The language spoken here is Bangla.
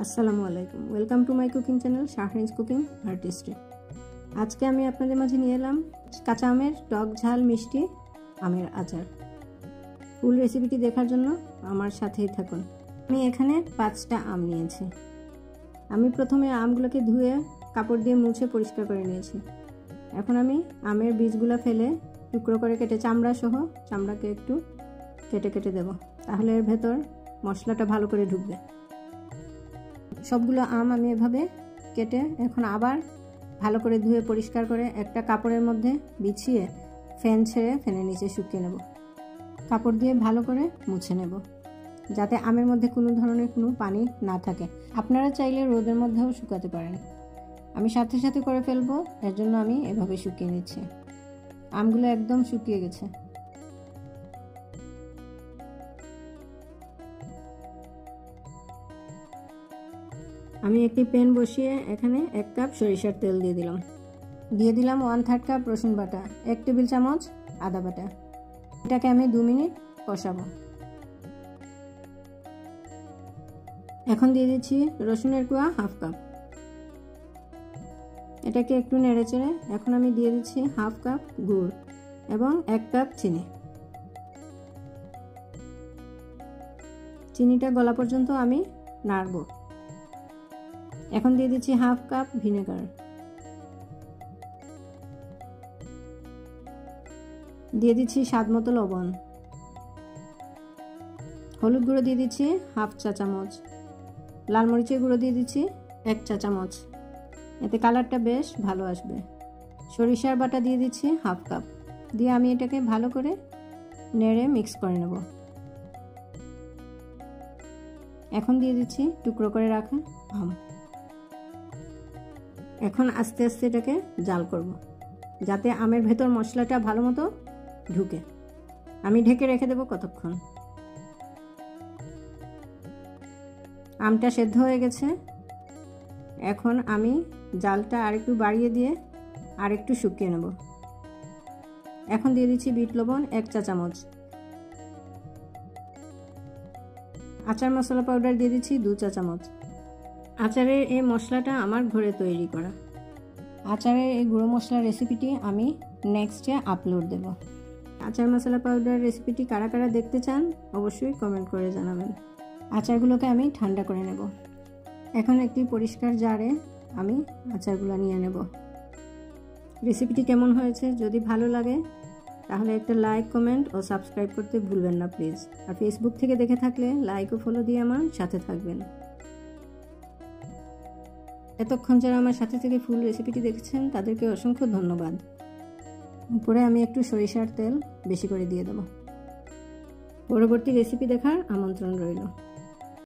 আসসালামু আলাইকুম, welcome to my cooking channel Shahrin's cooking artistry. আজকে আমি আপনাদের মাঝে নিয়ে এলাম কাঁচা আমের টক ঝাল মিষ্টি আমের আচার। ফুল রেসিপিটি দেখার জন্য আমার সাথেই থাকুন। আমি এখানে 5টা আম নিয়েছি। আমি প্রথমে আমগুলোকে ধুয়ে কাপড় দিয়ে মুছে পরিষ্কার করে নিয়েছি। এখন আমি আমের বীজগুলো ফেলে টুকরো করে কেটে চামড়াকে একটু কেটে কেটে দেব, তাহলে এর ভেতর মশলাটা ভালো করে ঢুকবে। সবগুলো আম আমি এভাবে কেটে এখন আবার ভালো করে ধুয়ে পরিষ্কার করে একটা কাপড়ের মধ্যে বিছিয়ে ফ্যান ছেড়ে ফ্যানের নিচে শুকিয়ে নেব। কাপড় দিয়ে ভালো করে মুছে নেব যাতে আমের মধ্যে কোনো ধরনের কোনো পানি না থাকে। আপনারা চাইলে রোদের মধ্যেও শুকাতে পারেন। আমি সাথে সাথে করে ফেলবো, এর জন্য আমি এভাবে শুকিয়ে নিচ্ছি। আমগুলো একদম শুকিয়ে গেছে। আমি একটি প্যান বসিয়ে এখানে 1 কাপ সরিষার তেল দিয়ে দিলাম 1/3 কাপ রসুন বাটা, 1 টেবিল চামচ আদা বাটা। এটাকে আমি 2 মিনিট কষাবো। এখন দিয়ে দিচ্ছি রসুনের কোয়া 1/2 কাপ। এটাকে একটু নেড়েচেড়ে এখন আমি দিয়ে দিচ্ছি 1/2 কাপ গুড় এবং 1 কাপ চিনি। চিনিটা গলা পর্যন্ত আমি নাড়ব। এখন দিয়ে দিচ্ছি 1/2 কাপ ভিনেগার, দিয়ে দিচ্ছি স্বাদ মতো লবণ, হলুদ গুঁড়ো দিয়ে দিচ্ছি 1/2 চা চামচ, লাল মরিচের গুঁড়ো দিয়ে দিচ্ছি 1 চা চামচ, এতে কালারটা বেশ ভালো আসবে। সরিষার বাটা দিয়ে দিচ্ছি 1/2 কাপ, দিয়ে আমি এটাকে ভালো করে নেড়ে মিক্স করে নেব। এখন দিয়ে দিচ্ছি টুকরো করে রাখা আম। এখন আস্তে আস্তে এটাকে জাল করব যাতে আমের ভেতর মশলাটা ভালো মতো ঢুকে। আমি ঢেকে রেখে দেব কতক্ষণ। আমটা সেদ্ধ হয়ে গেছে। এখন আমি জালটা আরেকটু বাড়িয়ে দিয়ে আরেকটু শুকিয়ে নেব। এখন দিয়ে দিচ্ছি বিট লবণ 1 চা চামচ, আচার মশলা পাউডার দিয়ে দিচ্ছি 2 চা চামচ। আচারের এই মশলাটা আমার ঘরে তৈরি করা। আচারের এই গুঁড়ো মশলার রেসিপিটি আমি নেক্সটে আপলোড দেব। আচার মশলা পাউডার রেসিপিটি কারা কারা দেখতে চান অবশ্যই কমেন্ট করে জানাবেন। আচারগুলোকে আমি ঠান্ডা করে নেব। এখন একটি পরিষ্কার জারে আমি আচারগুলো নিয়ে নেব। রেসিপিটি কেমন হয়েছে যদি ভালো লাগে তাহলে একটা লাইক, কমেন্ট ও সাবস্ক্রাইব করতে ভুলবেন না প্লিজ। আর ফেসবুক থেকে দেখে থাকলে লাইক ও ফলো দিয়ে আমার সাথে থাকবেন। এতক্ষণ যারা আমার সাথে থেকে ফুল রেসিপিটি দেখেছেন তাদেরকে অসংখ্য ধন্যবাদ। উপরে আমি একটু সরিষার তেল বেশি করে দিয়ে দেব। পরবর্তী রেসিপি দেখার আমন্ত্রণ রইল।